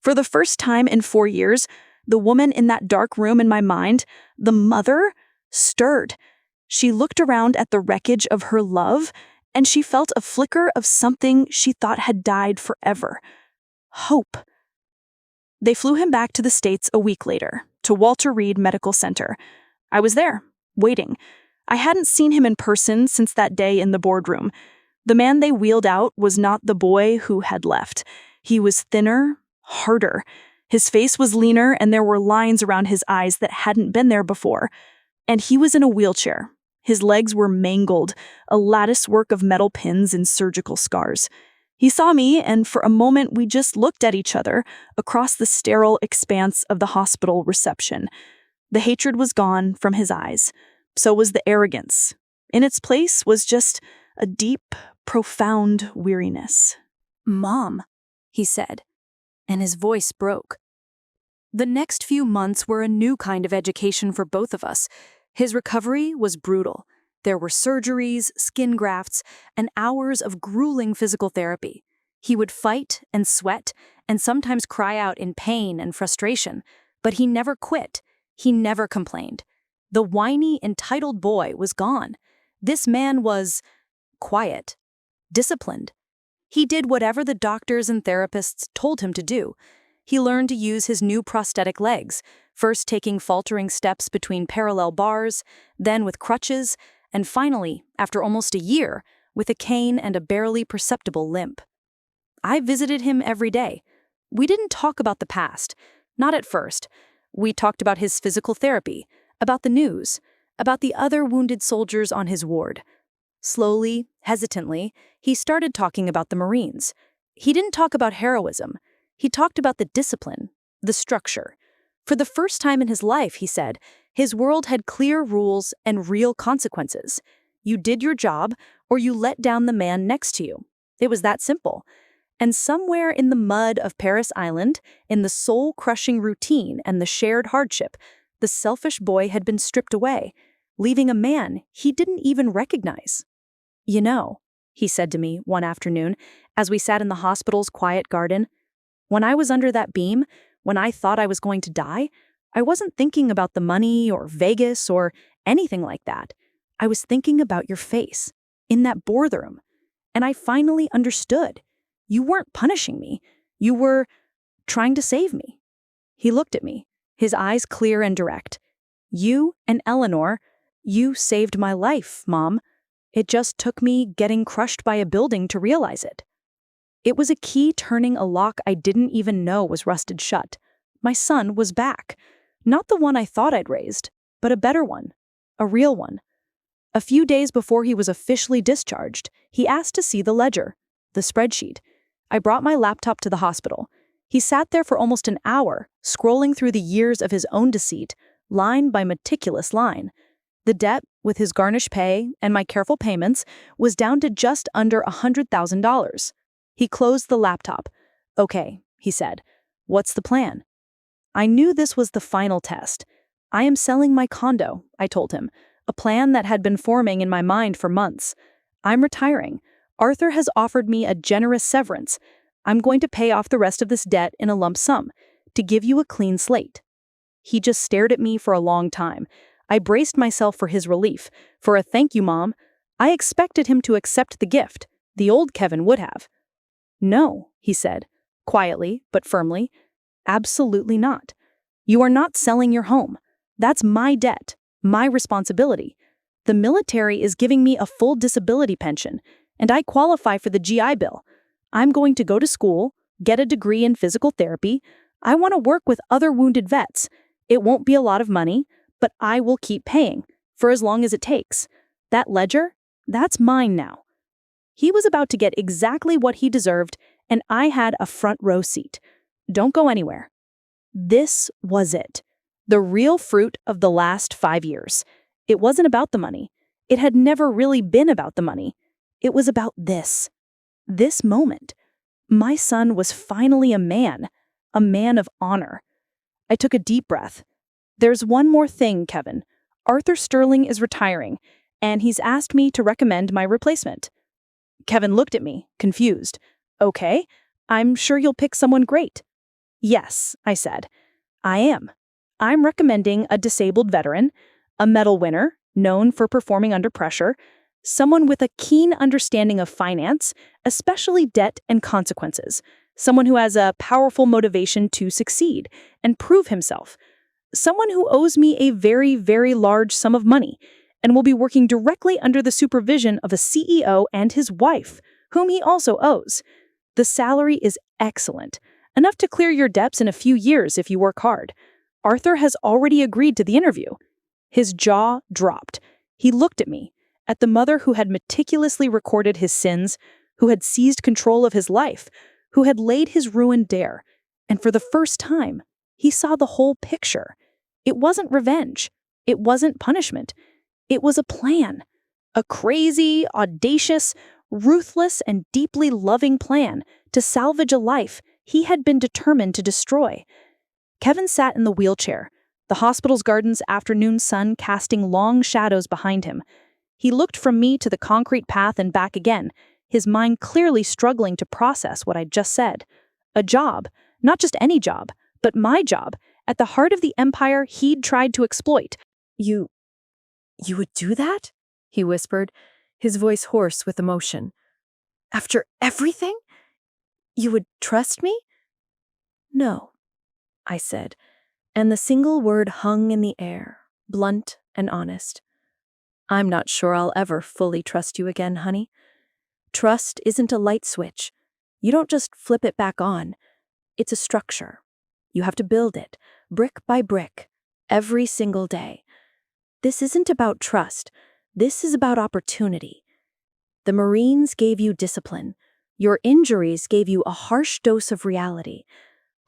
For the first time in 4 years, the woman in that dark room in my mind, the mother, stirred. She looked around at the wreckage of her love, and she felt a flicker of something she thought had died forever. Hope. They flew him back to the States a week later, to Walter Reed Medical Center. I was there, waiting. I hadn't seen him in person since that day in the boardroom. The man they wheeled out was not the boy who had left. He was thinner, harder. His face was leaner, and there were lines around his eyes that hadn't been there before. And he was in a wheelchair. His legs were mangled, a lattice work of metal pins and surgical scars. He saw me, and for a moment we just looked at each other across the sterile expanse of the hospital reception. The hatred was gone from his eyes. So was the arrogance. In its place was just a deep, profound weariness. "Mom," he said, and his voice broke. The next few months were a new kind of education for both of us. His recovery was brutal. There were surgeries, skin grafts, and hours of grueling physical therapy. He would fight and sweat, and sometimes cry out in pain and frustration, but he never quit. He never complained. The whiny, entitled boy was gone. This man was quiet, disciplined. He did whatever the doctors and therapists told him to do. He learned to use his new prosthetic legs, first taking faltering steps between parallel bars, then with crutches, and finally, after almost a year, with a cane and a barely perceptible limp. I visited him every day. We didn't talk about the past, not at first. We talked about his physical therapy, about the news, about the other wounded soldiers on his ward. Slowly, hesitantly, he started talking about the Marines. He didn't talk about heroism. He talked about the discipline, the structure. For the first time in his life, he said, his world had clear rules and real consequences. You did your job, or you let down the man next to you. It was that simple. And somewhere in the mud of Paris Island, in the soul-crushing routine and the shared hardship, the selfish boy had been stripped away, leaving a man he didn't even recognize. "You know," he said to me one afternoon as we sat in the hospital's quiet garden, "when I was under that beam, when I thought I was going to die, I wasn't thinking about the money or Vegas or anything like that. I was thinking about your face in that boardroom. And I finally understood. You weren't punishing me. You were trying to save me." He looked at me, his eyes clear and direct. "You and Eleanor, you saved my life, Mom. It just took me getting crushed by a building to realize it." It was a key turning a lock I didn't even know was rusted shut. My son was back. Not the one I thought I'd raised, but a better one. A real one. A few days before he was officially discharged, he asked to see the ledger, the spreadsheet. I brought my laptop to the hospital. He sat there for almost an hour, scrolling through the years of his own deceit, line by meticulous line. The debt, with his garnished pay and my careful payments, was down to just under $100,000. He closed the laptop. "Okay," he said. "What's the plan?" I knew this was the final test. "I am selling my condo," I told him, a plan that had been forming in my mind for months. "I'm retiring. Arthur has offered me a generous severance. I'm going to pay off the rest of this debt in a lump sum, to give you a clean slate." He just stared at me for a long time. I braced myself for his relief, for a "thank you, Mom." I expected him to accept the gift. The old Kevin would have. "No," he said, quietly but firmly. "Absolutely not. You are not selling your home. That's my debt, my responsibility. The military is giving me a full disability pension, and I qualify for the GI Bill. I'm going to go to school, get a degree in physical therapy. I want to work with other wounded vets. It won't be a lot of money, but I will keep paying, for as long as it takes. That ledger, that's mine now." He was about to get exactly what he deserved, and I had a front row seat. Don't go anywhere. This was it. The real fruit of the last 5 years. It wasn't about the money. It had never really been about the money. It was about this. This moment. My son was finally a man of honor. I took a deep breath. "There's one more thing, Kevin. Arthur Sterling is retiring, and he's asked me to recommend my replacement." Kevin looked at me, confused. "Okay, I'm sure you'll pick someone great." "Yes," I said. "I am. I'm recommending a disabled veteran, a medal winner, known for performing under pressure, someone with a keen understanding of finance, especially debt and consequences, someone who has a powerful motivation to succeed and prove himself, someone who owes me a very, very large sum of money and will be working directly under the supervision of a CEO and his wife, whom he also owes. The salary is excellent, enough to clear your debts in a few years if you work hard. Arthur has already agreed to the interview." His jaw dropped. He looked at me, at the mother who had meticulously recorded his sins, who had seized control of his life, who had laid his ruin bare, and for the first time, he saw the whole picture. It wasn't revenge. It wasn't punishment. It was a plan. A crazy, audacious, ruthless, and deeply loving plan to salvage a life he had been determined to destroy. Kevin sat in the wheelchair, the hospital's garden's afternoon sun casting long shadows behind him. He looked from me to the concrete path and back again, his mind clearly struggling to process what I'd just said. A job, not just any job, but my job, at the heart of the empire he'd tried to exploit. You would do that?" he whispered, his voice hoarse with emotion. "After everything? You would trust me?" "No," I said, and the single word hung in the air, blunt and honest. "I'm not sure I'll ever fully trust you again, honey. Trust isn't a light switch. You don't just flip it back on. It's a structure. You have to build it, brick by brick, every single day. This isn't about trust. This is about opportunity. The Marines gave you discipline. Your injuries gave you a harsh dose of reality.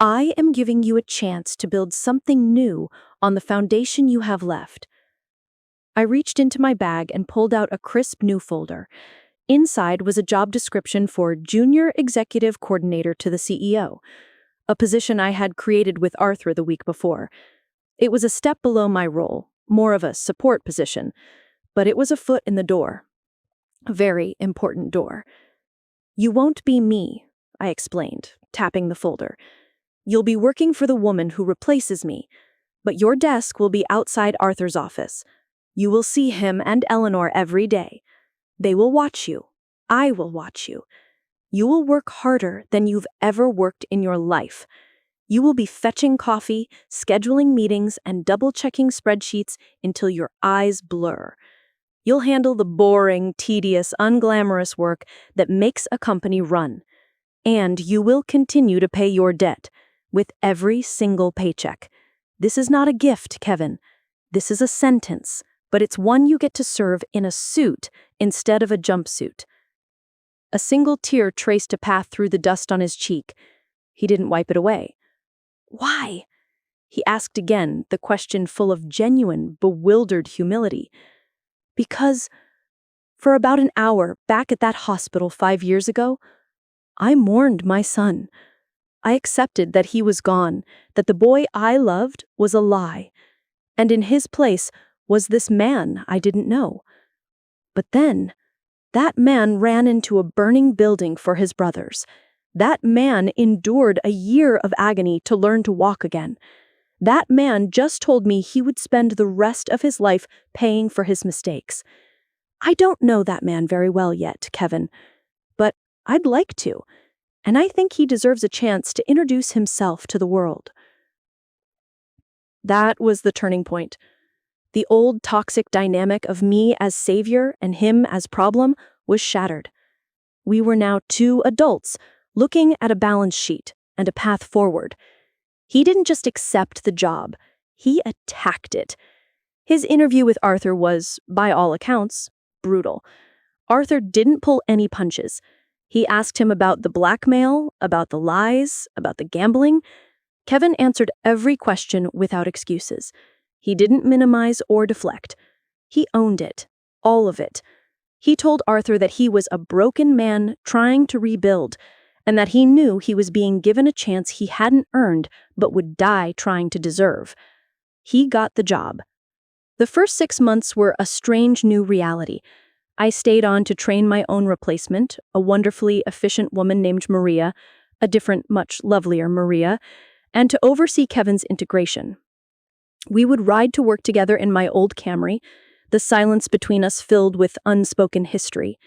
I am giving you a chance to build something new on the foundation you have left." I reached into my bag and pulled out a crisp new folder. Inside was a job description for Junior Executive Coordinator to the CEO, a position I had created with Arthur the week before. It was a step below my role, more of a support position, but it was a foot in the door. A very important door. "You won't be me," I explained, tapping the folder. "You'll be working for the woman who replaces me, but your desk will be outside Arthur's office. You will see him and Eleanor every day. They will watch you. I will watch you. You will work harder than you've ever worked in your life. You will be fetching coffee, scheduling meetings, and double-checking spreadsheets until your eyes blur. You'll handle the boring, tedious, unglamorous work that makes a company run. And you will continue to pay your debt with every single paycheck. This is not a gift, Kevin. This is a sentence, but it's one you get to serve in a suit instead of a jumpsuit. A single tear traced a path through the dust on his cheek. He didn't wipe it away. Why? He asked again, the question full of genuine, bewildered humility. Because for about an hour back at that hospital 5 years ago, I mourned my son. I accepted that he was gone, that the boy I loved was a lie, and in his place was this man I didn't know. But then, that man ran into a burning building for his brothers. That man endured a year of agony to learn to walk again. That man just told me he would spend the rest of his life paying for his mistakes. I don't know that man very well yet, Kevin, but I'd like to, and I think he deserves a chance to introduce himself to the world. That was the turning point. The old toxic dynamic of me as savior and him as problem was shattered. We were now two adults looking at a balance sheet and a path forward. He didn't just accept the job, he attacked it. His interview with Arthur was, by all accounts, brutal. Arthur didn't pull any punches. He asked him about the blackmail, about the lies, about the gambling. Kevin answered every question without excuses. He didn't minimize or deflect. He owned it, all of it. He told Arthur that he was a broken man trying to rebuild, and that he knew he was being given a chance he hadn't earned but would die trying to deserve. He got the job. The first 6 months were a strange new reality. I stayed on to train my own replacement, a wonderfully efficient woman named Maria, a different, much lovelier Maria, and to oversee Kevin's integration. We would ride to work together in my old Camry, the silence between us filled with unspoken history.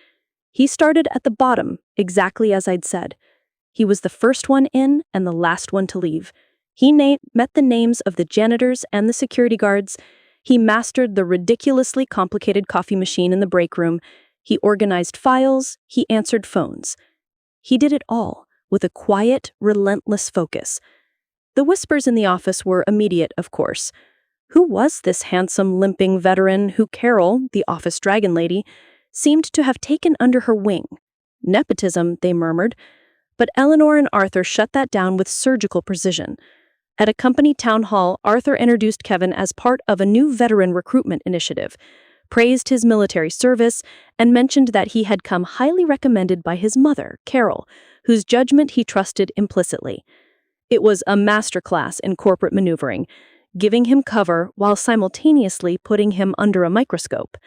He started at the bottom, exactly as I'd said. He was the first one in and the last one to leave. He met the names of the janitors and the security guards. He mastered the ridiculously complicated coffee machine in the break room. He organized files. He answered phones. He did it all with a quiet, relentless focus. The whispers in the office were immediate, of course. Who was this handsome, limping veteran who Carol, the office dragon lady, seemed to have taken under her wing? Nepotism, they murmured. But Eleanor and Arthur shut that down with surgical precision. At a company town hall, Arthur introduced Kevin as part of a new veteran recruitment initiative, praised his military service, and mentioned that he had come highly recommended by his mother, Carol, whose judgment he trusted implicitly. It was a masterclass in corporate maneuvering, giving him cover while simultaneously putting him under a microscope.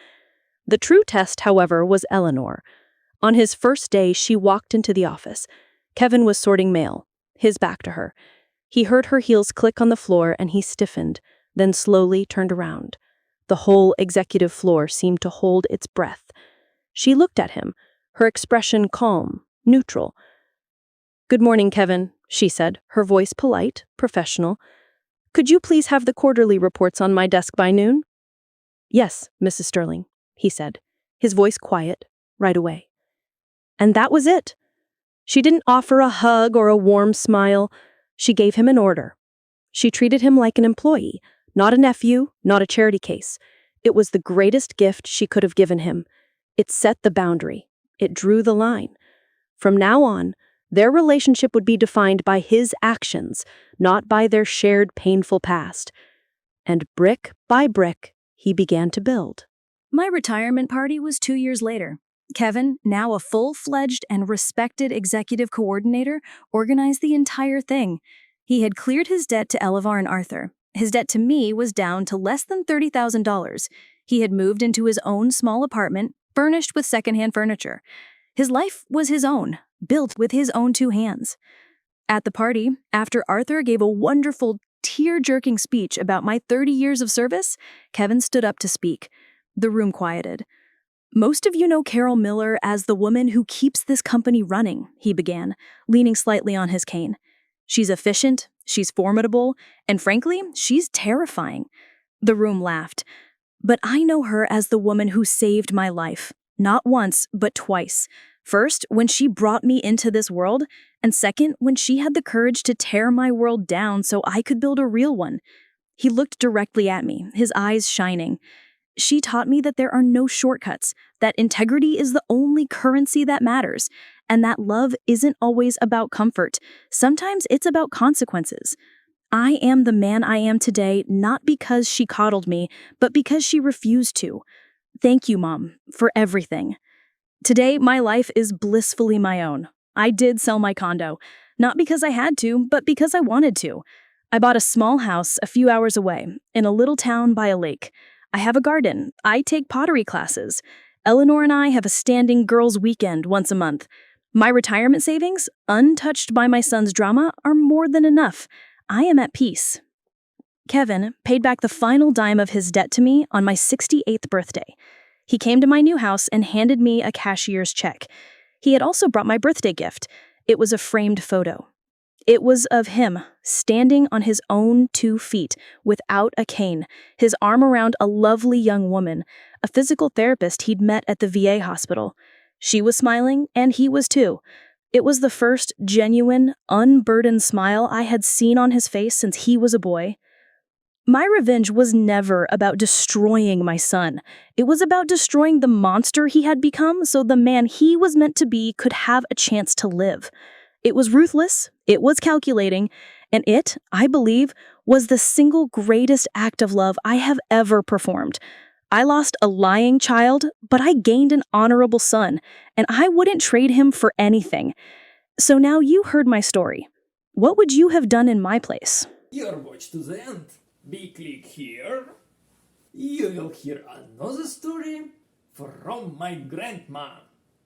The true test, however, was Eleanor. On his first day, she walked into the office. Kevin was sorting mail, his back to her. He heard her heels click on the floor and he stiffened, then slowly turned around. The whole executive floor seemed to hold its breath. She looked at him, her expression calm, neutral. "Good morning, Kevin," she said, her voice polite, professional. "Could you please have the quarterly reports on my desk by noon?" "Yes, Mrs. Sterling," he said, his voice quiet, right away. And that was it. She didn't offer a hug or a warm smile. She gave him an order. She treated him like an employee, not a nephew, not a charity case. It was the greatest gift she could have given him. It set the boundary. It drew the line. From now on, their relationship would be defined by his actions, not by their shared painful past. And brick by brick, he began to build. My retirement party was 2 years later. Kevin, now a full-fledged and respected executive coordinator, organized the entire thing. He had cleared his debt to Elevar and Arthur. His debt to me was down to less than $30,000. He had moved into his own small apartment, furnished with secondhand furniture. His life was his own, built with his own 2 hands. At the party, after Arthur gave a wonderful, tear-jerking speech about my 30 years of service, Kevin stood up to speak. The room quieted. "Most of you know Carol Miller as the woman who keeps this company running," he began, leaning slightly on his cane. "She's efficient, she's formidable, and frankly, she's terrifying." The room laughed. "But I know her as the woman who saved my life. Not once, but twice. First, when she brought me into this world, And second, when she had the courage to tear my world down so I could build a real one. He looked directly at me, his eyes shining. She taught me that there are no shortcuts, that integrity is the only currency that matters, and that love isn't always about comfort. Sometimes it's about consequences. I am the man I am today not because she coddled me, but because she refused to. Thank you, Mom, for everything. Today, my life is blissfully my own. I did sell my condo, not because I had to, but because I wanted to. I bought a small house a few hours away, in a little town by a lake. I have a garden. I take pottery classes. Eleanor and I have a standing girls' weekend once a month. My retirement savings, untouched by my son's drama, are more than enough. I am at peace. Kevin paid back the final dime of his debt to me on my 68th birthday. He came to my new house and handed me a cashier's check. He had also brought my birthday gift. It was a framed photo. It was of him, standing on his own 2 feet, without a cane, his arm around a lovely young woman, a physical therapist he'd met at the VA hospital. She was smiling, and he was too. It was the first genuine, unburdened smile I had seen on his face since he was a boy. My revenge was never about destroying my son. It was about destroying the monster he had become so the man he was meant to be could have a chance to live. It was ruthless, it was calculating, and it, I believe, was the single greatest act of love I have ever performed. I lost a lying child, but I gained an honorable son, and I wouldn't trade him for anything. So now you heard my story. What would you have done in my place? Your watch to the end. Be click here. You will hear another story from my grandma.